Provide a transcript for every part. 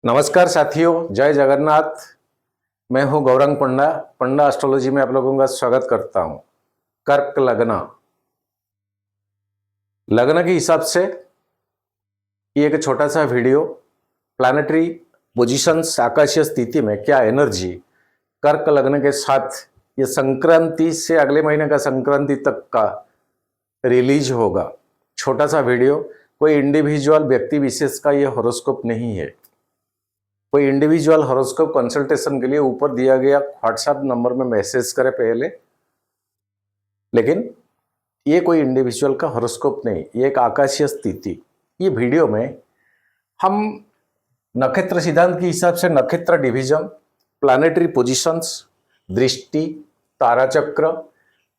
नमस्कार साथियों, जय जगन्नाथ। मैं हूं गौरंग पंडा। पंडा एस्ट्रोलॉजी में आप लोगों का स्वागत करता हूं। कर्क लग्न के हिसाब से ये एक छोटा सा वीडियो, प्लैनेटरी पोजीशंस, आकाशीय स्थिति में क्या एनर्जी कर्क लग्न के साथ ये संक्रांति से अगले महीने का संक्रांति तक का रिलीज होगा। छोटा सा वीडियो, कोई इंडिविजुअल व्यक्ति विशेष का ये हॉरोस्कोप नहीं है। कोई इंडिविजुअल हॉरोस्कोप कंसल्टेशन के लिए ऊपर दिया गया व्हाट्सएप नंबर में मैसेज करें पहले, लेकिन ये कोई इंडिविजुअल का हॉरोस्कोप नहीं, ये एक आकाशीय स्थिति। ये वीडियो में हम नक्षत्र सिद्धांत के हिसाब से नक्षत्र डिवीजन, प्लैनेटरी पोजीशंस, दृष्टि, ताराचक्र,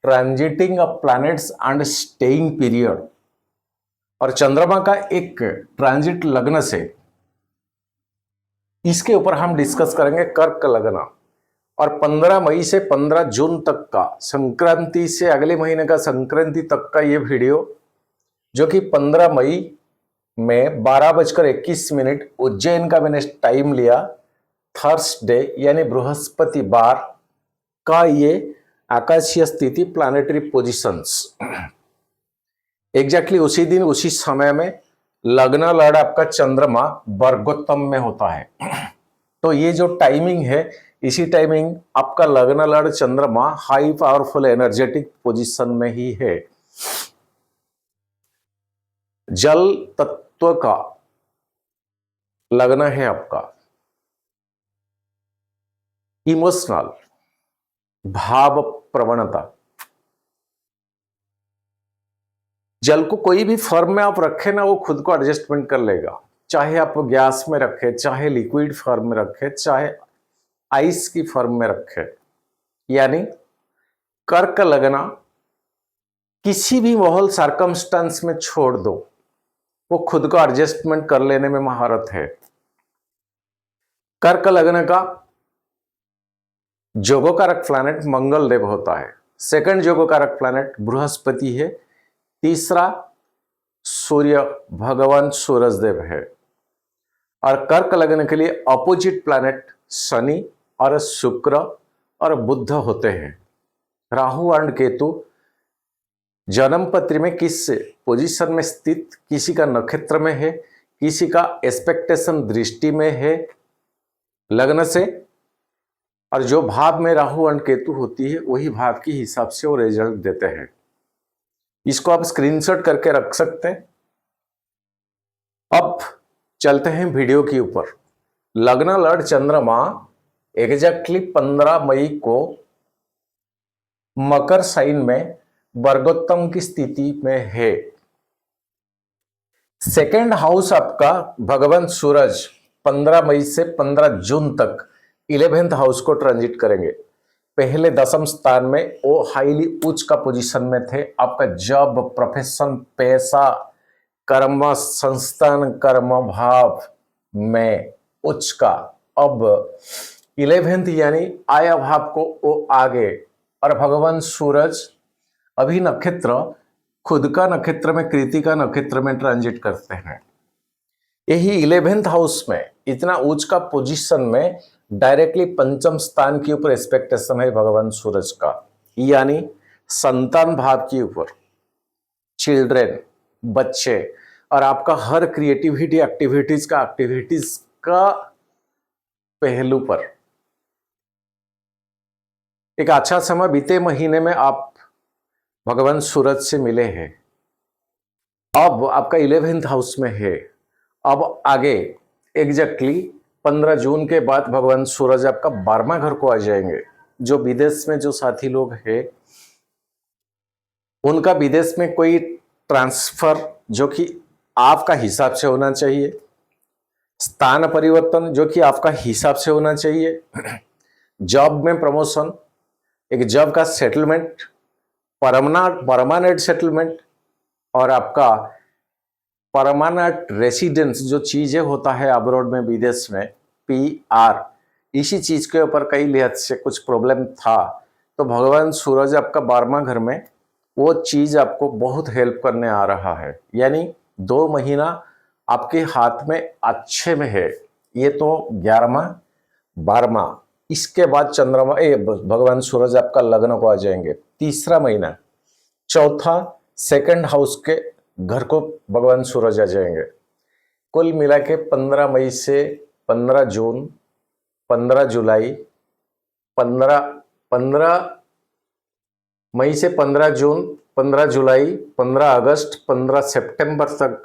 transiting of planets and staying period और चंद्रमा का एक ट्रांजिट लग्न से, इसके ऊपर हम डिस्कस करेंगे कर्क लग्न। और 15 मई से 15 जून तक का, संक्रांति से अगले महीने का संक्रांति तक का ये वीडियो, जो कि 15 मई में 12:21 उज्जैन का मैंने टाइम लिया, थर्सडे यानी बृहस्पतिवार का ये आकाशीय स्थिति, प्लैनेटरी पोजीशंस, एग्जैक्टली उसी दिन उसी समय में लग्न लड़ आपका चंद्रमा वर्गोत्तम में होता है। तो ये जो टाइमिंग है, इसी टाइमिंग आपका लग्न लड़ चंद्रमा हाई पावरफुल एनर्जेटिक पोजीशन में ही है। जल तत्व का लग्न है आपका, इमोशनल भाव प्रवणता। जल को कोई भी फॉर्म में आप रखें ना, वो खुद को एडजस्टमेंट कर लेगा। चाहे आप गैस में रखें, चाहे लिक्विड फॉर्म में रखें, चाहे आइस की फॉर्म में रखें। यानी कर्क लगना किसी भी माहौल सर्कमस्टेंस में छोड़ दो, वो खुद को एडजस्टमेंट कर लेने में महारत है। कर्क लगन का जोगोकारक प्लैनेट मंगल देव होता है। सेकंड जोगोकारक प्लैनेट बृहस्पति है। तीसरा सूर्य भगवान सूरज देव है। और कर्क लग्न के लिए अपोजिट प्लैनेट शनि और शुक्र और बुध होते हैं। राहु एंड केतु जन्म पत्री में किस पोजीशन में स्थित, किसी का नक्षत्र में है, किसी का एक्सपेक्टेशन दृष्टि में है लग्न से, और जो भाव में राहु एंड केतु होती है वही भाव के हिसाब से वो रिजल्ट देते हैं। इसको आप स्क्रीनशॉट करके रख सकते हैं। अब चलते हैं वीडियो के ऊपर। लग्न लड़ चंद्रमा एग्जैक्टली 15 मई को मकर साइन में वर्गोत्तम की स्थिति में है। सेकेंड हाउस आपका भगवान सूरज 15 मई से 15 जून तक 11th हाउस को ट्रांजिट करेंगे। पहले 10th स्थान में वो हाईली उच्च का पोजीशन में थे। आपका जॉब, प्रोफेशन, पैसा, कर्म, संस्थान, कर्म भाव में उच्च का, अब 11th यानी आय भाव को वो आगे। और भगवान सूरज अभी नक्षत्र, खुद का नक्षत्र में, कृतिका नक्षत्र में ट्रांजिट करते हैं। यही 11th हाउस में इतना उच्च का पोजीशन में डायरेक्टली पंचम स्थान के ऊपर एक्सपेक्टेशन है भगवान सूरज का, यानी संतान भाव के ऊपर, चिल्ड्रेन, बच्चे, और आपका हर क्रिएटिविटी एक्टिविटीज का पहलू पर एक अच्छा समय बीते महीने में आप भगवान सूरज से मिले हैं। अब आपका 11th हाउस में है। अब आगे एग्जैक्टली 15 जून के बाद भगवान सूरज आपका 12वां घर को आ जाएंगे। जो विदेश में जो साथी लोग हैं, उनका विदेश में कोई ट्रांसफर जो कि आपका हिसाब से होना चाहिए, स्थान परिवर्तन जो कि आपका हिसाब से होना चाहिए, जॉब में प्रमोशन, एक जॉब का सेटलमेंट, परमानेंट सेटलमेंट, और आपका परमानेंट रेसिडेंस जो चीजें होता है अब्रॉड में, विदेश में, PR, इसी चीज के ऊपर कई लिहाज से कुछ प्रॉब्लम था। तो भगवान सूरज आपका 12वां घर में वो चीज आपको बहुत हेल्प करने आ रहा है। यानी 2 महीना आपके हाथ में अच्छे में है। ये तो 11वां 12वां, इसके बाद चंद्रमा भगवान सूरज आपका लग्न को आ जाएंगे। तीसरा महीना चौथा सेकंड हाउस के घर को भगवान सूरज आ जाएंगे। कुल मिला के 15 मई से 15 जून, 15 जुलाई, 15 मई से 15 जून, 15 जुलाई, 15 अगस्त, 15 सितंबर तक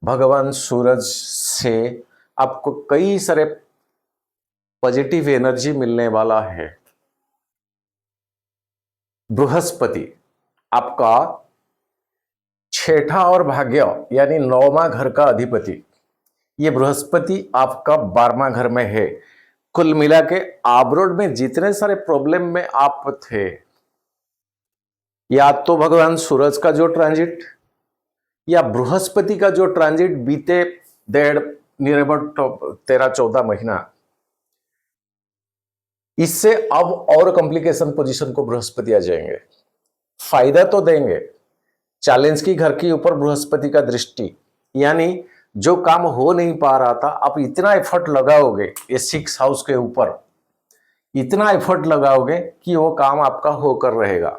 भगवान सूरज से आपको कई सारे पॉजिटिव एनर्जी मिलने वाला है। बृहस्पति आपका छठा और भाग्य यानी 9वां घर का अधिपति, ये बृहस्पति आपका 12वां घर में है। कुल मिला के आब्रोड में जितने सारे प्रॉब्लम में आप थे, या तो भगवान सूरज का जो ट्रांजिट या बृहस्पति का जो ट्रांजिट बीते नियर अबाउट 13-14 महीना, इससे अब और कॉम्प्लिकेशन पोजीशन को बृहस्पति आ जाएंगे। फायदा तो देंगे, चैलेंज की घर के ऊपर बृहस्पति का दृष्टि, यानी जो काम हो नहीं पा रहा था आप इतना एफर्ट लगाओगे ये 6 हाउस के ऊपर, इतना एफर्ट लगाओगे कि वो काम आपका होकर रहेगा।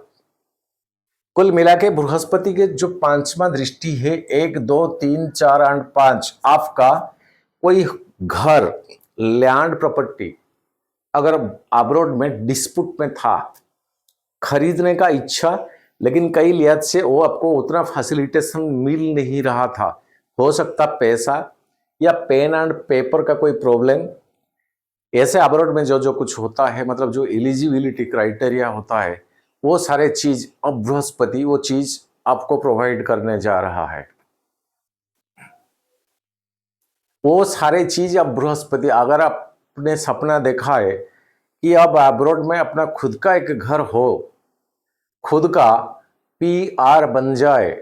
कुल मिला के बृहस्पति के जो 5वां दृष्टि है, 1 2 3 4 8 5, आपका कोई घर लैंड प्रॉपर्टी अगर अब्रॉड में डिस्प्यूट में था, खरीदने का इच्छा, लेकिन कई लिहाज से वो आपको उतना फैसिलिटेशन मिल नहीं रहा था, हो सकता पैसा या पेन एंड पेपर का कोई प्रॉब्लम, ऐसे अब्रॉड में जो कुछ होता है, मतलब जो एलिजिबिलिटी क्राइटेरिया होता है, वो सारे चीज अब बृहस्पति वो चीज आपको प्रोवाइड करने जा रहा है। वो सारे चीज अब बृहस्पति, अगर आपने सपना देखा है कि अब अब्रॉड में अपना खुद का एक घर हो, खुद का PR बन जाए,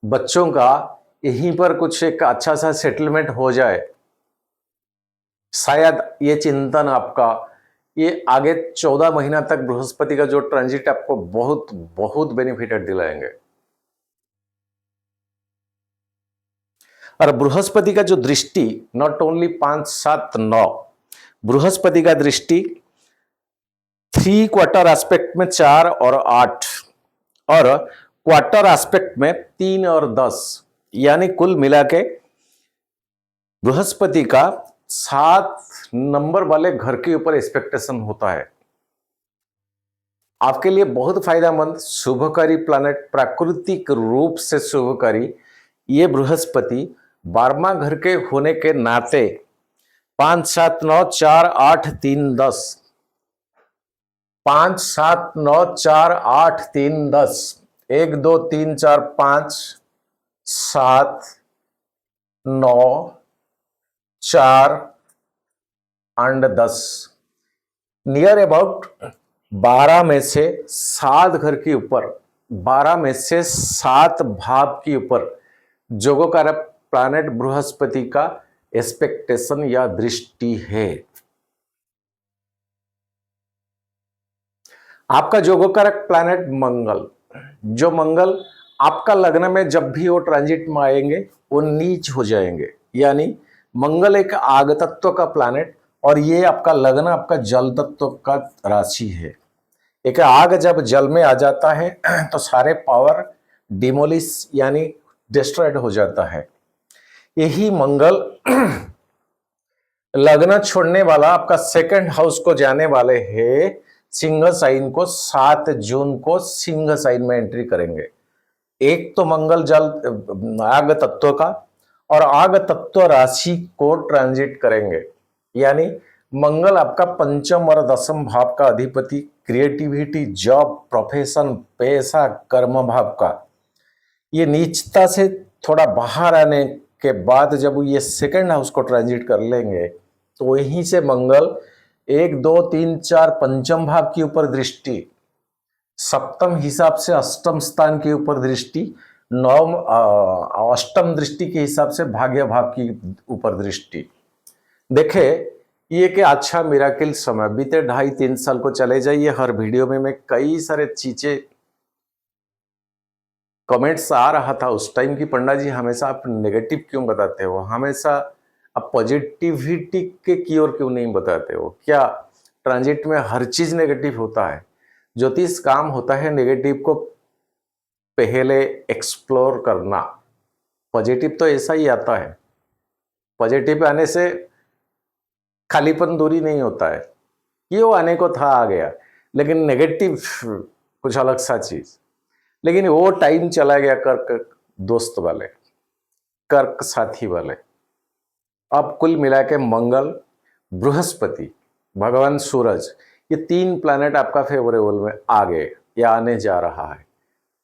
बच्चों का यहीं पर कुछ एक अच्छा सा सेटलमेंट हो जाए, शायद ये चिंतन आपका ये आगे 14 महीना तक बृहस्पति का जो ट्रांजिट आपको बहुत बहुत बेनिफिटेड दिलाएंगे। और बृहस्पति का जो दृष्टि नॉट ओनली 5 7 9, बृहस्पति का दृष्टि 3 क्वार्टर एस्पेक्ट में 4 और 8 और क्वार्टर एस्पेक्ट में 3 और 10, यानी कुल मिला के बृहस्पति का 7 नंबर वाले घर के ऊपर एक्सपेक्टेशन होता है। आपके लिए बहुत फायदेमंद शुभकारी प्लैनेट, प्राकृतिक रूप से शुभकारी ये बृहस्पति 12वां घर के होने के नाते 5 7 9 4 8 3 10, 5 7 9 4 8 3 10, 1 2 3 4 5 7 9 4 एंड 10, नियर अबाउट 12 में से 7 घर के ऊपर, 12 में से 7 भाव के ऊपर जोगकारक प्लैनेट बृहस्पति का एक्सपेक्टेशन या दृष्टि है। आपका जोगकारक प्लैनेट मंगल, जो मंगल आपका लग्न में जब भी वो ट्रांजिट में आएंगे वो नीच हो जाएंगे, यानी मंगल एक आग तत्व का प्लैनेट और ये आपका लग्न आपका जल तत्व का राशि है। एक आग जब जल में आ जाता है तो सारे पावर डिमोलिश यानी डिस्ट्रॉयड हो जाता है। यही मंगल लग्न छोड़ने वाला आपका सेकंड हाउस को जाने वाले हैं, सिंह साइन को 7 जून को सिंह साइन में एंट्री करेंगे। एक तो मंगल जल आग तत्व का और आग तत्व राशि को ट्रांजिट करेंगे, यानी मंगल आपका 5म और 10म भाव का अधिपति, क्रिएटिविटी, जॉब, प्रोफेशन, पैसा, कर्म भाव का, ये नीचता से थोड़ा बाहर आने के बाद जब ये सेकंड हाउस को ट्रांजिट कर लेंगे तो वहीं से मंगल 1 2 3 4 5म भाव के ऊपर दृष्टि, 7म हिसाब से 8म स्थान के ऊपर दृष्टि, 9म 8म दृष्टि के हिसाब से भाग्य भाव की ऊपर दृष्टि। देखे ये कि अच्छा मिराकिल समय बीते 2.5-3 साल को चले जाइए, हर वीडियो में मैं कई सारे चीजें कमेंट्स आ रहा था उस टाइम की, पंडा जी हमेशा आप नेगेटिव क्यों बताते हो, हमेशा अब पॉजिटिविटी के की ओर क्यों नहीं बताते हो? क्या ट्रांजिट में हर चीज नेगेटिव होता है? ज्योतिष काम होता है नेगेटिव को पहले एक्सप्लोर करना। पॉजिटिव तो ऐसा ही आता है, पॉजिटिव आने से खालीपन दूरी नहीं होता है, ये वो आने को था आ गया, लेकिन नेगेटिव कुछ अलग सा चीज। लेकिन वो टाइम चला गया कर्क दोस्त वाले, कर्क साथी वाले। अब कुल मिला के मंगल, बृहस्पति, भगवान सूरज, ये 3 प्लैनेट आपका फेवरेबल में आ गए या आने जा रहा है।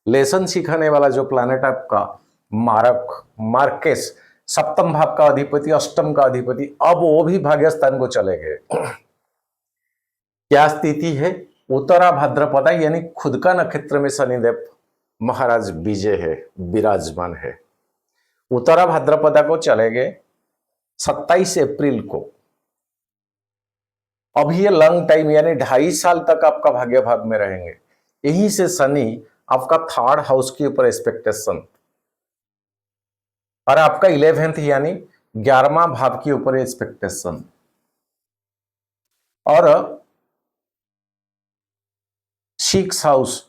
लेसन सिखाने वाला जो प्लैनेट आपका मार्केस, सप्तम भाव का अधिपति, अष्टम का अधिपति, अब वो भी भाग्यस्थान को चले गए। क्या स्थिति है? उत्तरा भाद्रपदा यानी खुद का नक्षत्र में शनिदेव महाराज विजय है, विराजमान है। उत्तरा भाद्रपदा को चले गए 27 अप्रैल को। अभी ये लॉन्ग टाइम यानी 2.5 साल तक आपका भाग्य भाव में रहेंगे। यहीं से शनि आपका 3rd हाउस के ऊपर एक्सपेक्टेशन और आपका 11th यानी 11वां भाव के ऊपर एक्सपेक्टेशन, और 6 हाउस,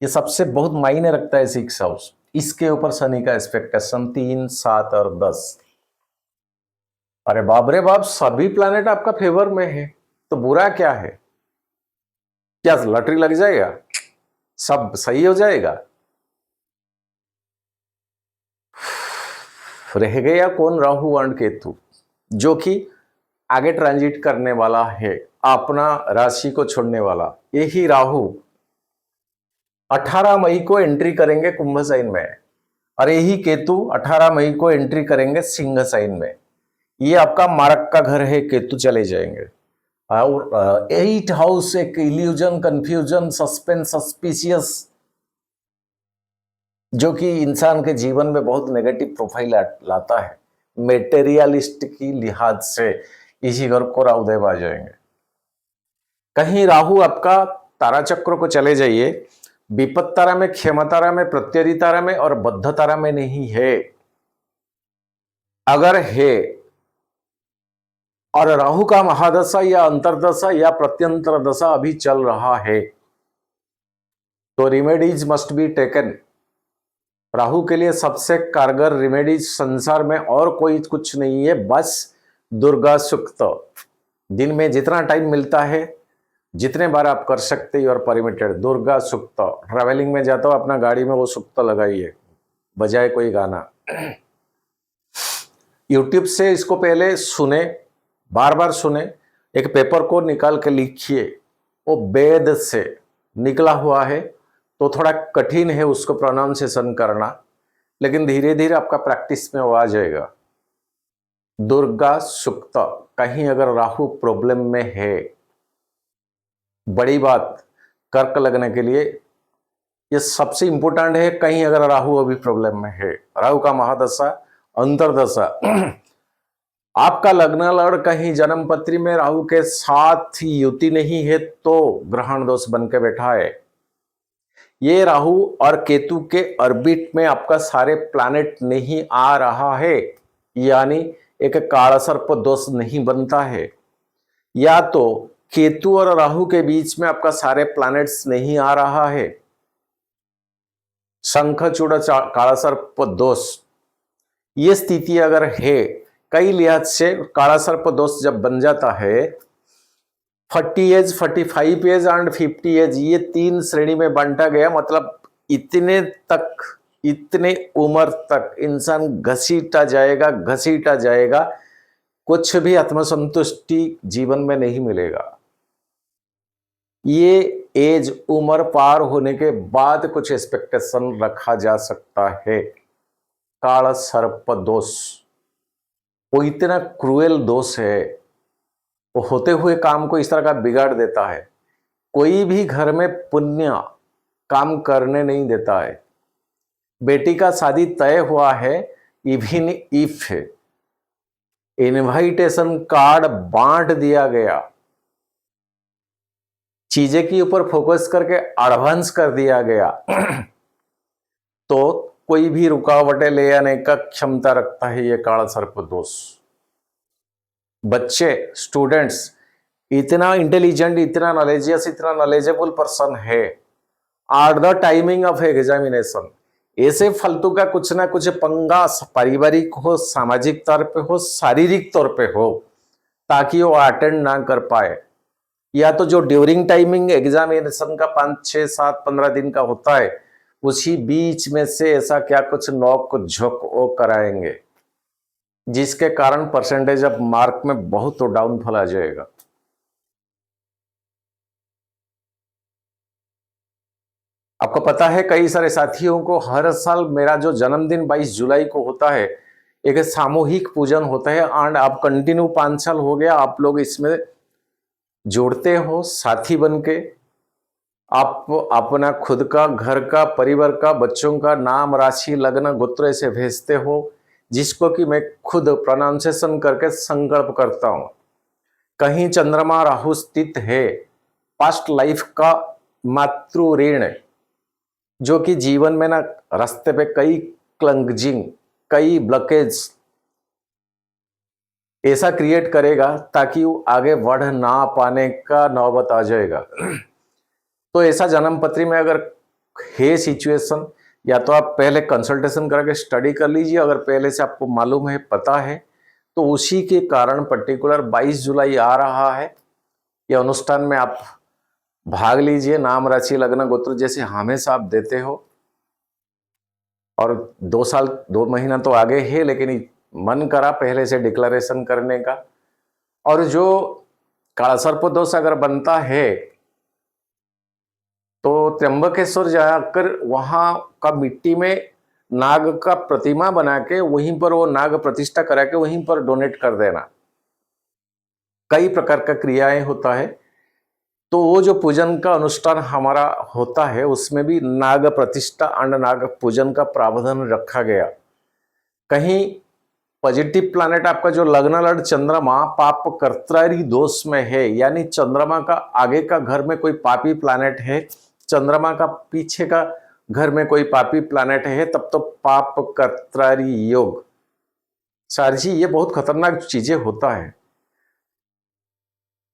ये सबसे बहुत मायने रखता है 6 हाउस, इसके ऊपर शनि का एक्सपेक्टेशन 3, 7 और 10। अरे बाप रे बाप, सभी प्लैनेट आपका फेवर में है, तो बुरा क्या है? क्या लॉटरी लग जाएगा? सब सही हो जाएगा? रह गया कौन? राहु और केतु, जो कि आगे ट्रांजिट करने वाला है, अपना राशि को छोड़ने वाला। यही राहु 18 मई को एंट्री करेंगे कुंभ साइन में, और यही केतु 18 मई को एंट्री करेंगे सिंह साइन में। ये आपका मार्क का घर है, केतु चले जाएंगे। और 8 हाउस एक इल्यूजन, कंफ्यूजन, सस्पेंस, सस्पिशियस, जो कि इंसान के जीवन में बहुत नेगेटिव प्रोफाइल लाता है। मेटेरियलिस्ट की लिहाज से इसी घर को राहुदेव आ जाएंगे। कहीं राहु आपका तारा चक्र को चले जाइए, विपत तारा में, क्षमा तारा में, प्रत्यरि तारा में और बद्ध तारा में नहीं है। अगर है और राहु का महादशा या अंतरदशा या प्रत्यंतर दशा अभी चल रहा है, तो remedies must be taken. Rahu के लिए सबसे कारगर रिमेडीज संसार में और कोई कुछ नहीं है, बस दुर्गा सुक्त। दिन में जितना टाइम मिलता है, जितने बार आप कर सकते हो और परमिटेड, दुर्गा सुक्त। ट्रैवलिंग में जाता हो अपना गाड़ी में वो सुक्त लगाइए, बजाय कोई गाना। यूट्यूब से इसको पहले सुने, बार बार सुने, एक पेपर को निकाल के लिखिए। वो वेद से निकला हुआ है तो थोड़ा कठिन है उसको प्रोनाउंसिएशन करना, लेकिन धीरे धीरे आपका प्रैक्टिस में वो आ जाएगा। दुर्गा सुक्त। कहीं अगर राहु प्रॉब्लम में है, बड़ी बात कर्क लगने के लिए ये सबसे इंपॉर्टेंट है। कहीं अगर राहु अभी प्रॉब्लम में है, राहु का महादशा, अंतरदशा, आपका लग्न लड़ कहीं जन्म पत्री में राहु के साथ युति नहीं है तो ग्रहण दोष बन के बैठा है। ये राहु और केतु के ऑर्बिट में आपका सारे प्लैनेट नहीं आ रहा है, यानी एक काला सर्प दोष नहीं बनता है। या तो केतु और राहु के बीच में आपका सारे प्लैनेट्स नहीं आ रहा है, शंखचूड़ काला सर्प दोष, ये स्थिति अगर है, कई लिहाज से काला सर्प दोष जब बन जाता है, 40 एज, 45 एज एंड 50 एज, ये 3 श्रेणी में बांटा गया। मतलब इतने तक, इतने उम्र तक इंसान घसीटा जाएगा, कुछ भी आत्मसंतुष्टि जीवन में नहीं मिलेगा। ये एज, उम्र पार होने के बाद कुछ एक्सपेक्टेशन रखा जा सकता है। काला सर्प दोष वो इतना क्रूएल दोष है, वो होते हुए काम को इस तरह का बिगाड़ देता है। कोई भी घर में पुण्य काम करने नहीं देता है। बेटी का शादी तय हुआ है, इवन इफ इनविटेशन कार्ड बांट दिया गया, चीजें के ऊपर फोकस करके एडवांस कर दिया गया, तो कोई भी रुकावटें ले आने का क्षमता रखता है ये काला सर्प दोष। बच्चे, स्टूडेंट्स इतना इंटेलिजेंट, इतना नॉलेजियस, इतना नॉलेजेबल पर्सन है are the timing of examination, ऐसे फालतू का कुछ ना कुछ पंगा पारिवारिक हो, सामाजिक तौर पे हो, शारीरिक तौर पे हो, ताकि वो अटेंड ना कर पाए, या तो जो ड्यूरिंग टाइमिंग एग्जामिनेशन का 5, 6, 7, 15 दिन का होता है, उसी बीच में से ऐसा क्या कुछ नोक झोंक वो कराएंगे, जिसके कारण परसेंटेज ऑफ मार्क में बहुत तो डाउनफॉल आ जाएगा। आपको पता है कई सारे साथियों को हर साल मेरा जो जन्मदिन 22 जुलाई को होता है, एक सामूहिक पूजन होता है, एंड आप कंटिन्यू 5 साल हो गया आप लोग इसमें जोड़ते हो साथी बन के, आप अपना खुद का, घर का, परिवार का, बच्चों का नाम, राशि, लग्न, गोत्र से भेजते हो, जिसको कि मैं खुद प्रोनाउंसिएशन करके संकल्प करता हूं। कहीं चंद्रमा राहु स्थित है, पास्ट लाइफ का मातृ ऋण, जो कि जीवन में ना रास्ते पे कई क्लंजिंग, कई ब्लॉकेज ऐसा क्रिएट करेगा ताकि वो आगे बढ़ ना पाने का नौबत आ जाएगा। तो ऐसा जन्म पत्री में अगर है सिचुएशन, या तो आप पहले कंसल्टेशन करके स्टडी कर लीजिए, अगर पहले से आपको मालूम है, पता है, तो उसी के कारण पर्टिकुलर 22 जुलाई आ रहा है, यह अनुष्ठान में आप भाग लीजिए। नाम, राशि, लग्न, गोत्र जैसे हमेशा आप देते हो, और 2 साल 2 महीना तो आगे है, लेकिन मन करा पहले से डिक्लेरेशन करने का। और जो काला सर्प दोष अगर बनता है तो त्र्यंबकेश्वर जाकर वहां का मिट्टी में नाग का प्रतिमा बना के वहीं पर वो नाग प्रतिष्ठा करा के वहीं पर डोनेट कर देना। कई प्रकार का क्रियाएं होता है, तो वो जो पूजन का अनुष्ठान हमारा होता है उसमें भी नाग प्रतिष्ठा और नाग पूजन का प्रावधान रखा गया। कहीं पॉजिटिव प्लैनेट आपका जो लग्न लड़ चंद्रमा पाप कर्तरी दोष में है, यानी चंद्रमा का आगे का घर में कोई पापी प्लैनेट है, चंद्रमा का पीछे का घर में कोई पापी प्लैनेट है, तब तो पाप कर्तरी योग। सर जी ये बहुत खतरनाक चीजें होता है।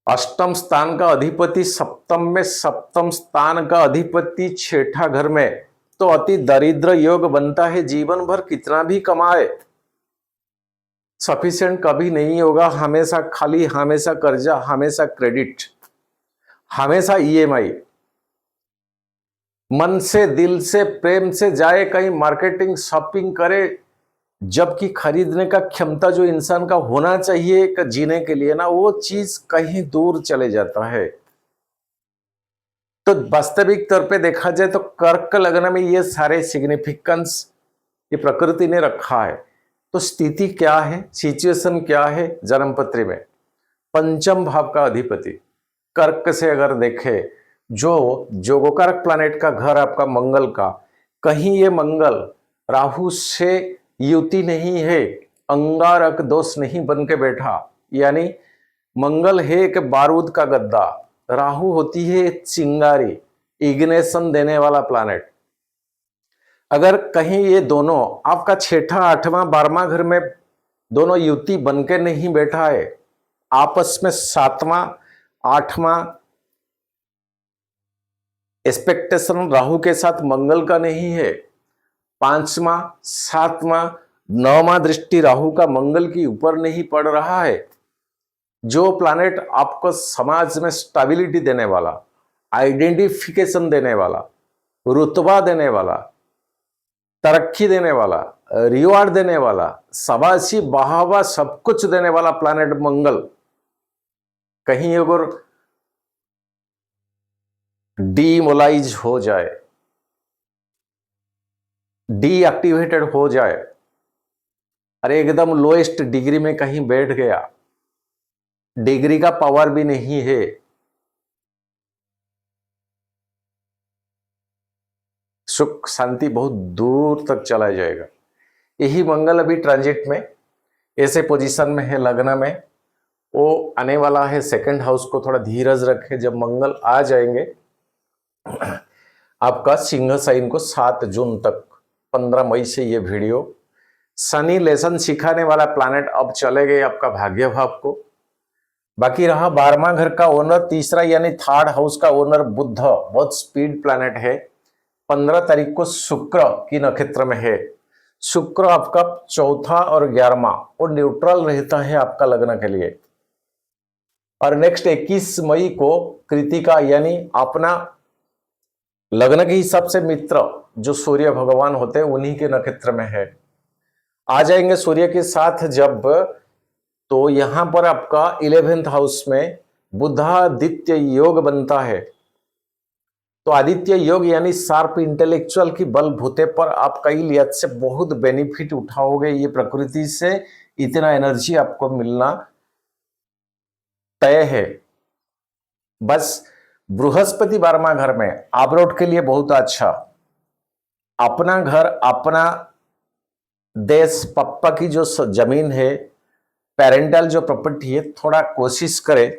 अष्टम स्थान का अधिपति सप्तम में, सप्तम स्थान का अधिपति छठा घर में, तो अति दरिद्र योग बनता है। जीवन भर कितना भी कमाए सफिशिएंट कभी नहीं होगा, हमेशा खाली, हमेशा कर्जा, हमेशा क्रेडिट, हमेशा ईएमआई। मन से, दिल से, प्रेम से जाए कहीं मार्केटिंग शॉपिंग करे, जबकि खरीदने का क्षमता जो इंसान का होना चाहिए जीने के लिए ना, वो चीज कहीं दूर चले जाता है। तो वास्तविक तौर पे देखा जाए तो कर्क लग्न में ये सारे सिग्निफिकेंस ये प्रकृति ने रखा है। तो स्थिति क्या है, सिचुएशन क्या है जन्म पत्री में? पंचम भाव का अधिपति कर्क से अगर देखे, जो जोगोकारक प्लैनेट का घर आपका मंगल का, कहीं ये मंगल राहु से युति नहीं है, अंगारक दोष नहीं बन के बैठा, यानी मंगल है एक बारूद का गद्दा, राहु होती है चिंगारी, इग्नेशन देने वाला प्लैनेट। अगर कहीं ये दोनों आपका छठा, आठवां, 12वां घर में दोनों युति बन के नहीं बैठा है, आपस में 7वां, 8वां एक्सपेक्टेशन राहु के साथ मंगल का नहीं है, 5वां, 7वां, 9वां दृष्टि राहु का मंगल के ऊपर नहीं पड़ रहा है, जो प्लैनेट आपको समाज में स्टेबिलिटी देने वाला, आइडेंटिफिकेशन देने वाला, रुतबा देने वाला, तरक्की देने वाला, रिवार्ड देने वाला, शाबाशी बहावा सब कुछ देने वाला प्लैनेट मंगल कहीं अगर डीमोलाइज हो जाए, डीएक्टिवेटेड हो जाए, अरे एकदम लोएस्ट डिग्री में कहीं बैठ गया, डिग्री का पावर भी नहीं है, सुख शांति बहुत दूर तक चला जाएगा। यही मंगल अभी ट्रांजिट में ऐसे पोजीशन में है लग्न में, वो आने वाला है सेकंड हाउस को थोड़ा धीरज रखे। जब मंगल आ जाएंगे आपका सिंह साइन को 7 जून तक, 15 मई से ये वीडियो, शनि लेसन सिखाने वाला प्लैनेट अब चले गए आपका भाग्य भाव को, बाकी रहा 12वां घर का ओनर, तीसरा यानी थर्ड हाउस का ओनर बुध, बहुत स्पीड प्लैनेट है। 15 तारीख को शुक्र की नक्षत्र में है। शुक्र आपका चौथा और 11वां और न्यूट्रल रहता है आपका लग्न के लिए। और नेक्स्ट 21 मई को कृतिका यानी अपना लग्न के हिसाब से मित्र जो सूर्य भगवान होते हैं उन्हीं के नक्षत्र में है, आ जाएंगे सूर्य के साथ जब, तो यहां पर आपका 11th हाउस में बुधादित्य योग बनता है। तो आदित्य योग यानी शार्प इंटेलेक्चुअल की बल भूते पर आप कई लिहाज से बहुत बेनिफिट उठाओगे। ये प्रकृति से इतना एनर्जी आपको मिलना तय है। बस बृहस्पति 12वां घर में आबरोड के लिए बहुत अच्छा। अपना घर, अपना देश, पप्पा की जो जमीन है, पेरेंटल जो प्रॉपर्टी है, थोड़ा कोशिश करें।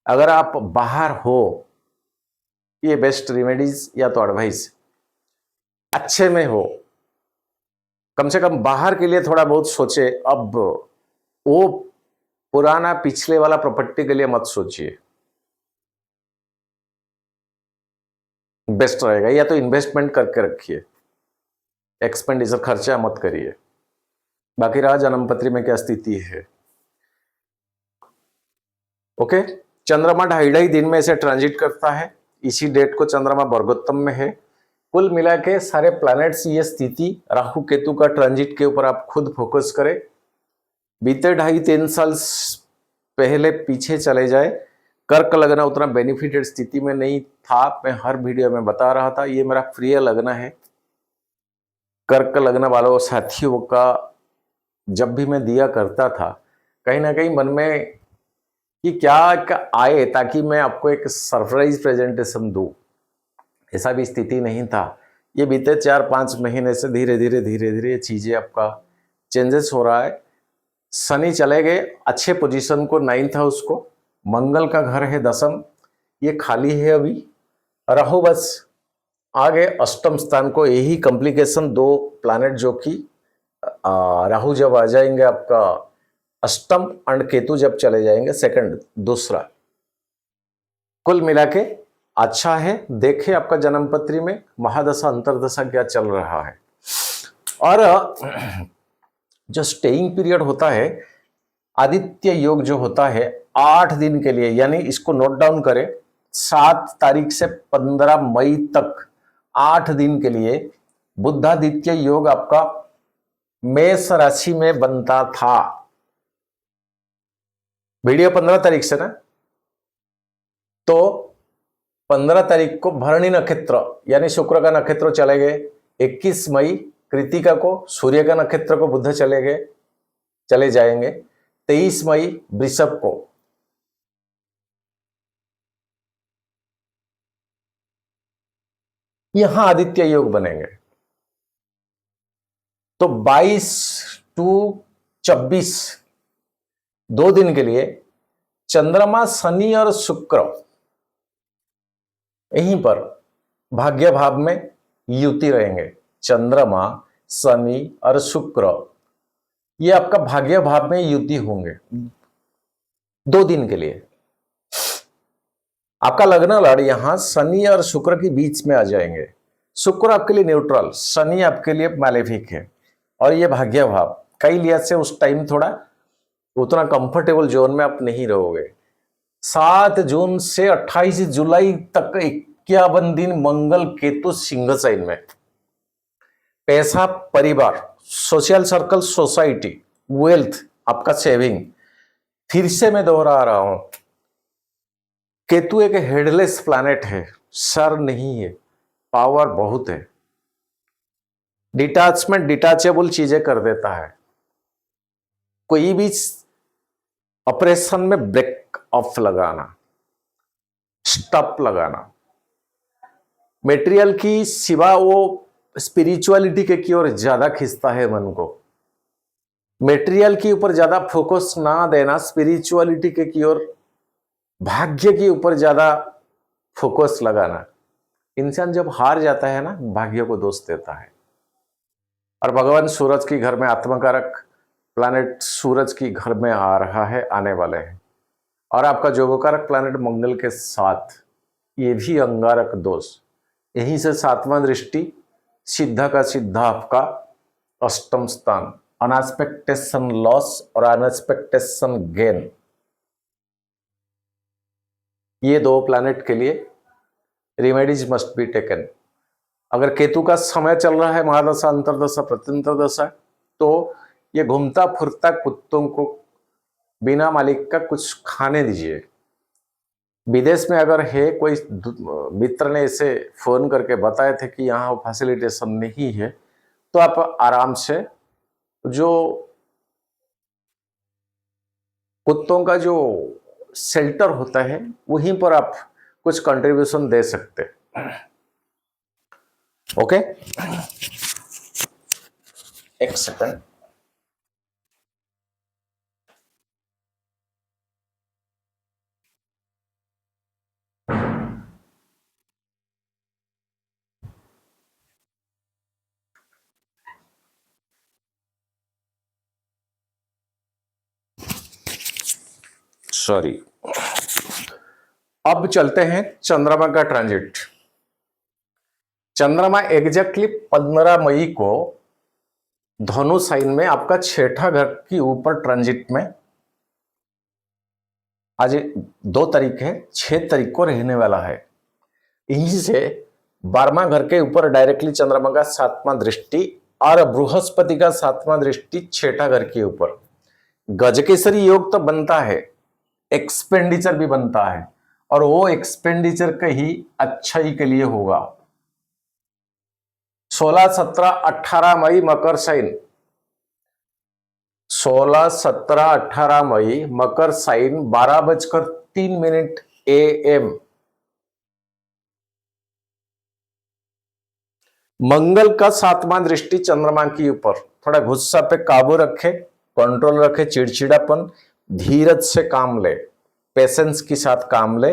अगर आप बाहर हो, ये बेस्ट रेमेडीज या तो एडवाइस, अच्छे में हो, कम से कम बाहर के लिए थोड़ा बहुत सोचे। अब वो पुराना पिछले वाला प्रॉपर्टी के लिए मत सोचिए, बेस्ट रहेगा। या तो इन्वेस्टमेंट करके रखिए, एक्सपेंडिचर खर्चा मत करिए। बाकी रहा जन्मपत्री में क्या स्थिति है। ओके, चंद्रमा 2.5 दिन में इसे ट्रांजिट करता है। इसी डेट को चंद्रमा वर्गोत्तम में है। कुल मिला के सारे प्लैनेट्स ये स्थिति राहु केतु का ट्रांजिट के ऊपर आप खुद फोकस करें। बीते 2.5-3 साल पहले पीछे चले जाए, कर्क लग्न उतना बेनिफिटेड स्थिति में नहीं था। मैं हर वीडियो में बता रहा था, ये मेरा प्रिय लग्न है। कर्क लग्न वालों साथियों का जब भी मैं दिया करता था, कहीं ना कहीं मन में कि क्या आए ताकि मैं आपको एक सरप्राइज प्रेजेंटेशन दूं, ऐसा भी स्थिति नहीं था। ये बीते 4-5 महीने से धीरे धीरे ये चीजें आपका चेंजेस हो रहा है। शनि चले गए अच्छे पोजीशन को 9th हाउस को, मंगल का घर है 10th, ये खाली है अभी। राहु बस आगे 8th स्थान को, यही कॉम्प्लिकेशन 2 प्लैनेट जो कि राहु जब आ जाएंगे आपका 8th एंड केतु जब चले जाएंगे 2nd, दूसरा। कुल मिला के अच्छा है। देखे आपका जन्मपत्री में महादशा अंतरदशा क्या चल रहा है। और जो स्टेइंग पीरियड होता है, आदित्य योग जो होता है 8 दिन के लिए, यानी इसको नोट डाउन करें, 7 तारीख से 15 मई तक 8 दिन के लिए बुधादित्य योग आपका मेष राशि में बनता था। वीडियो 15 तारीख से ना, तो 15 तारीख को भरणी नक्षत्र यानी शुक्र का नक्षत्र चले गए। 21 मई कृतिका को सूर्य का नक्षत्र को बुध चले जाएंगे। 23 मई वृषभ को, यहां आदित्य योग बनेंगे। तो 22 टू 26 2 दिन के लिए चंद्रमा, शनि और शुक्र यहीं पर भाग्य भाव में युति रहेंगे। चंद्रमा, शनि और शुक्र ये आपका भाग्य भाव में युति होंगे 2 दिन के लिए। आपका लग्न लड़ यहां शनि और शुक्र के बीच में आ जाएंगे। शुक्र आपके लिए न्यूट्रल, शनि आपके लिए मैलेफिक है, और ये भाग्य भाव कई लिहाज से उस टाइम थोड़ा उतना कंफर्टेबल जोन में आप नहीं रहोगे। 7 जून से 28 जुलाई तक 51 दिन मंगल केतु सिंह साइन में। पैसा, परिवार, सोशल सर्कल, सोसाइटी, वेल्थ, आपका सेविंग, फिर से मैं दोहरा रहा हूं, केतु एक हेडलेस प्लैनेट है, सर नहीं है, पावर बहुत है। डिटैचमेंट, डिटैचेबल चीजें कर देता है। कोई भी ऑपरेशन में ब्रेक ऑफ लगाना, स्टॉप लगाना, मेटेरियल की सिवा वो स्पिरिचुअलिटी के की ओर ज्यादा खींचता है मन को। मेटेरियल के ऊपर ज्यादा फोकस ना देना, स्पिरिचुअलिटी के की ओर, भाग्य के ऊपर ज्यादा फोकस लगाना। इंसान जब हार जाता है ना, भाग्य को दोष देता है। और भगवान सूरज की घर में आत्मकारक प्लैनेट सूरज की घर में आ रहा है, आने वाले हैं। और आपका जोगकारक प्लैनेट मंगल के साथ ये भी अंगारक दोष, यहीं से 7वां दृष्टि सीधा का सीधा आपका अष्टम स्थान, अनएक्सपेक्टेशन लॉस और अनएक्सपेक्टेशन गेन, ये 2 प्लैनेट के लिए रिमेडीज मस्ट बी टेकन। अगर केतु का समय चल रहा है महादशा अंतरदशा प्रत्यंतर दशा, तो ये घूमता फिरता कुत्तों को बिना मालिक का कुछ खाने दीजिए। विदेश में अगर है कोई मित्र ने इसे फोन करके बताए थे कि यहाँ फैसिलिटेशन नहीं है, तो आप आराम से जो कुत्तों का जो शेल्टर होता है वहीं पर आप कुछ कंट्रीब्यूशन दे सकते हैं। ओके, एक सेकंड। सॉरी, अब चलते हैं चंद्रमा का ट्रांजिट। चंद्रमा एग्जैक्टली 15 मई को धनु साइन में आपका 6ठा घर के ऊपर ट्रांजिट में, आज 2 तारीख है, 6 तारीख को रहने वाला है। यहीं से 12वां घर के ऊपर डायरेक्टली चंद्रमा का 7वां दृष्टि और बृहस्पति का 7वां दृष्टि 6ठा घर के ऊपर। गजकेसरी योग तो बनता है, एक्सपेंडिचर भी बनता है, और वो एक्सपेंडिचर कहीं अच्छाई के लिए होगा। 16, 17, 18 मई मकर साइन, 16, 17, 18 मई मकर साइन 12:03 AM। मंगल का 7वां दृष्टि चंद्रमा के ऊपर। थोड़ा गुस्सा पे काबू रखे, कंट्रोल रखे, चिड़चिड़ापन, धीरज से काम ले, पेशेंस के साथ काम ले,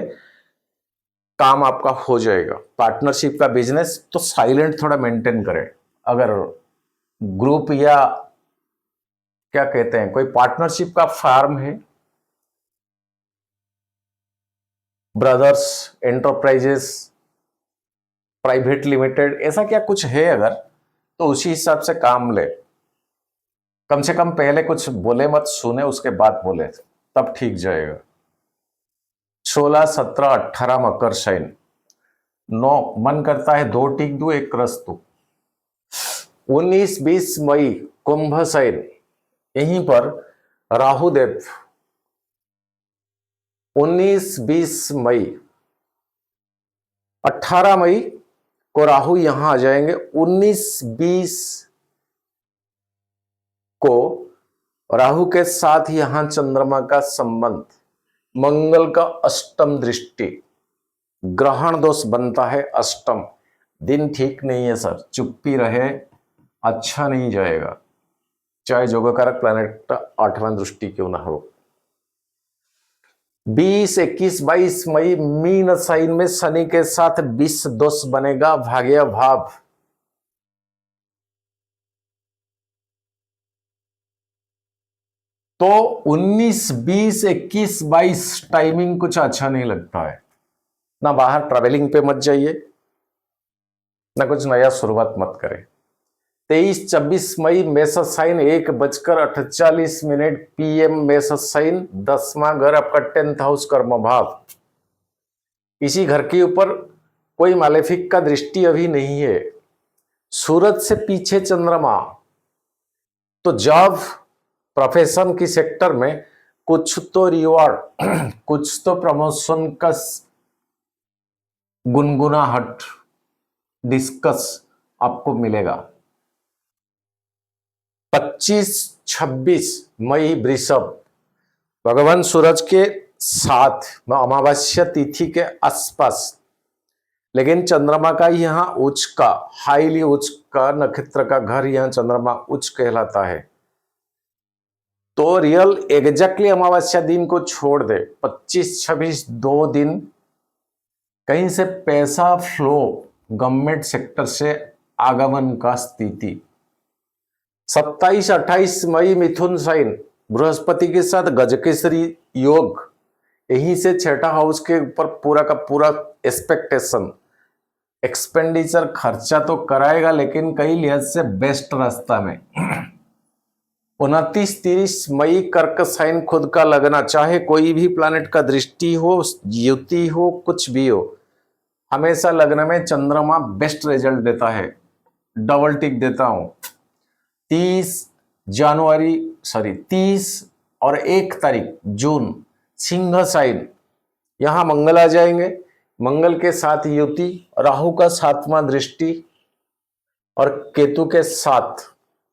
काम आपका हो जाएगा। पार्टनरशिप का बिजनेस तो साइलेंट थोड़ा मेंटेन करें। अगर ग्रुप या क्या कहते हैं कोई पार्टनरशिप का फार्म है, ब्रदर्स एंटरप्राइजेस प्राइवेट लिमिटेड, ऐसा क्या कुछ है अगर, तो उसी हिसाब से काम ले। कम से कम पहले कुछ बोले मत, सुने उसके बाद बोले, तब ठीक जाएगा। 16, 17, 18 मकर साइन, 9 मन करता है 2 टिक दूं 1 रस दूं। 19, 20 मई कुंभ साइन, यहीं पर राहुदेव। 19, 20 मई, 18 मई को राहु यहां आ जाएंगे। 19, 20 को राहु के साथ यहां चंद्रमा का संबंध, मंगल का अष्टम दृष्टि, ग्रहण दोष बनता है अष्टम। दिन ठीक नहीं है सर, चुप्पी रहे, अच्छा नहीं जाएगा, चाहे जोगकारक प्लैनेट का 8वां दृष्टि क्यों ना हो। 20, 21, 22 मई मीन साइन में शनि के साथ 20 दोष बनेगा, भाग्य भाव। तो 19, 20, 21, 22 टाइमिंग कुछ अच्छा नहीं लगता है। ना बाहर ट्रैवलिंग पे मत जाइए, ना कुछ नया शुरुआत मत करें। 23, 24 मई मेष साइन 1:48 PM मेष साइन, 10वां घर आपका 10th हाउस कर्म भाव। इसी घर के ऊपर कोई मालेफिक का दृष्टि अभी नहीं है। सूरज से पीछे चंद्रमा, तो जॉब प्रोफेशन की सेक्टर में कुछ तो रिवॉर्ड कुछ तो प्रमोशन का गुनगुनाहट डिस्कस आपको मिलेगा। 25, 26 मई वृषभ, भगवान सूरज के साथ अमावस्या तिथि के आसपास, लेकिन चंद्रमा का यहां उच्च का, हाईली उच्च का नक्षत्र का घर यहां चंद्रमा उच्च कहलाता है। तो रियल एग्जैक्टली अमावस्या दिन को छोड़ दे, 25, 26 2 दिन कहीं से पैसा फ्लो, गवर्नमेंट सेक्टर से आगमन का स्थिति। 27, 28 मई मिथुन साइन, बृहस्पति के साथ गजकेसरी योग, यहीं से छठा हाउस के ऊपर पूरा का पूरा एक्सपेक्टेशन, एक्सपेंडिचर खर्चा तो कराएगा, लेकिन कई लिहाज से बेस्ट रास्ता में 29-30 मई कर्क साइन खुद का लगना, चाहे कोई भी प्लैनेट का दृष्टि हो, युति हो, कुछ भी हो, हमेशा लग्न में चंद्रमा बेस्ट रिजल्ट देता है। डबल टिक देता हूं। 30 और 1 तारीख जून सिंह साइन, यहां मंगल आ जाएंगे। मंगल के साथ युति, राहु का 7वां दृष्टि और केतु के साथ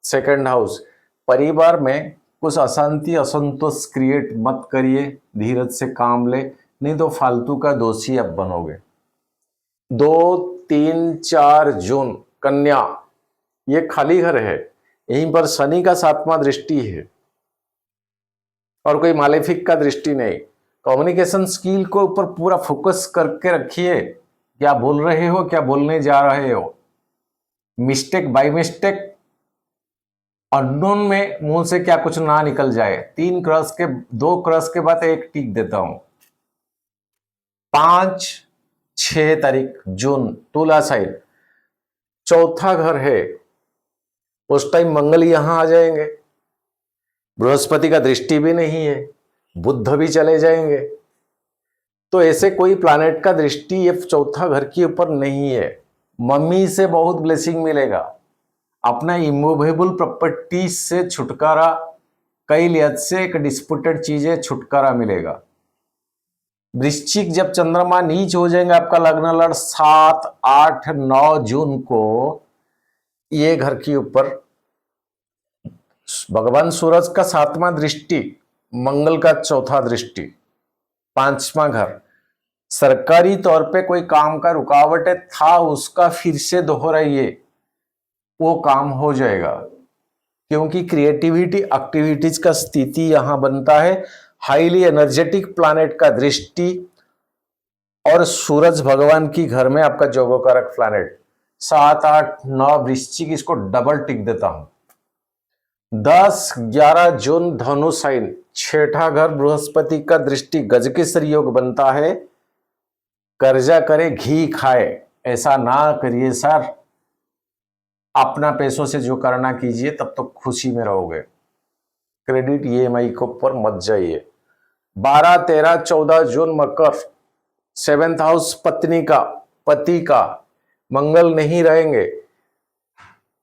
सेकंड हाउस। परिवार में कुछ अशांति असंतोष क्रिएट मत करिए, धीरज से काम ले, नहीं तो फालतू का दोषी आप बनोगे। 2, 3, 4 जून कन्या, ये खाली घर है, यहीं पर शनि का 7वां दृष्टि है और कोई मालेफिक का दृष्टि नहीं। कम्युनिकेशन स्किल को ऊपर पूरा फोकस करके रखिए, क्या बोल रहे हो, क्या बोलने जा रहे हो। मिस्टेक बाय मिस्टेक अननोन में मुंह से क्या कुछ ना निकल जाए। 2 क्रॉस के बाद 1 टिक देता हूं। 5-6 तारीख जून तुला साइन, चौथा घर है, उस टाइम मंगल यहां आ जाएंगे, बृहस्पति का दृष्टि भी नहीं है, बुध भी चले जाएंगे, तो ऐसे कोई प्लैनेट का दृष्टि ये चौथा घर के ऊपर नहीं है। मम्मी से बहुत ब्लेसिंग मिलेगा, अपना इमूवेबल प्रॉपर्टी से छुटकारा, कई लिहाज से एक डिस्प्यूटेड चीजें छुटकारा मिलेगा। वृश्चिक, जब चंद्रमा नीच हो जाएंगे आपका लग्न लड़ 7, 8, 9 जून को, ये घर के ऊपर भगवान सूरज का 7वां दृष्टि, मंगल का 4था दृष्टि, 5वां घर, सरकारी तौर पे कोई काम का रुकावटें था उसका फिर से दोहराइए, वो काम हो जाएगा, क्योंकि क्रिएटिविटी एक्टिविटीज का स्थिति यहां बनता है। हाईली एनर्जेटिक प्लैनेट का दृष्टि और सूरज भगवान की घर में आपका जोगोकारक प्लैनेट 7, 8, 9 वृश्चिक, इसको डबल टिक देता हूं। 10, 11 जून धनु साइन, छठा घर, बृहस्पति का दृष्टि, गजकेसरी योग बनता है। कर्जा करे घी खाए, ऐसा ना करिए सर, अपना पैसों से जो करना कीजिए, तब तो खुशी में रहोगे। क्रेडिट ईएमआई को पर मत जाइए। 12, 13, 14 जून मकर, 7th हाउस पत्नी का, पति का, मंगल नहीं रहेंगे,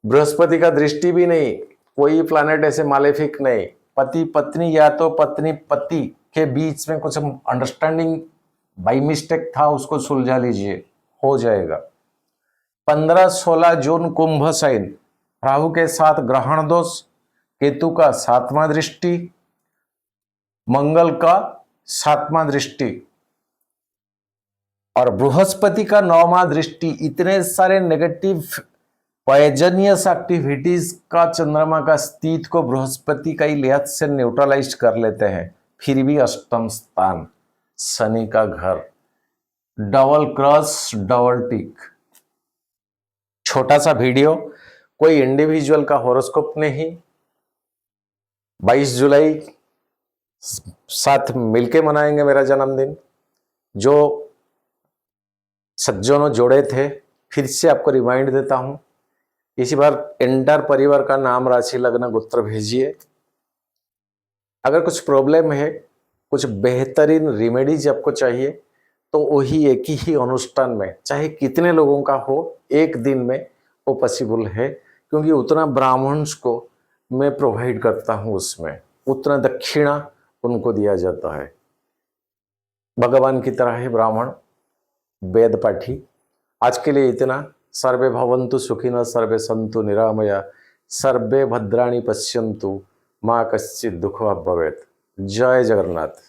बृहस्पति का दृष्टि भी नहीं, कोई प्लैनेट ऐसे मालेफिक नहीं। पति पत्नी या तो पत्नी पति के बीच में कुछ अंडरस्टैंडिंग बाई मिस्टेक था, उसको सुलझा लीजिए, हो जाएगा। 15, 16 जून कुंभ साइन, राहु के साथ ग्रहण दोष, केतु का 7वां दृष्टि, मंगल का 7वां दृष्टि और बृहस्पति का 9वां दृष्टि। इतने सारे नेगेटिव पॉइजनियस एक्टिविटीज का चंद्रमा का स्थिति को बृहस्पति का ही लिहाज से न्यूट्रलाइज कर लेते हैं। फिर भी अष्टम स्थान, शनि का घर, डबल क्रॉस, डबल टिक। छोटा सा वीडियो, कोई इंडिविजुअल का हॉरोस्कोप नहीं। 22 जुलाई साथ मिलके मनाएंगे मेरा जन्मदिन। जो सज्जनों जोड़े थे, फिर से आपको रिमाइंड देता हूं, इसी बार एंटायर परिवार का नाम, राशि, लग्न, गोत्र भेजिए। अगर कुछ प्रॉब्लम है, कुछ बेहतरीन रेमेडीज आपको चाहिए, तो वही एक ही अनुष्ठान में, चाहे कितने लोगों का हो, एक दिन में वो पॉसिबल है, क्योंकि उतना ब्राह्मण्स को मैं प्रोवाइड करता हूं, उसमें उतना दक्षिणा उनको दिया जाता है। भगवान की तरह है ब्राह्मण, वेद पाठी। आज के लिए इतना। सर्वे भवन्तु सुखिनः, सर्वे सन्तु निरामया, सर्वे भद्राणि पश्यन्तु, मां कश्चित् दुःखभाग् भवेत्। जय जगन्नाथ।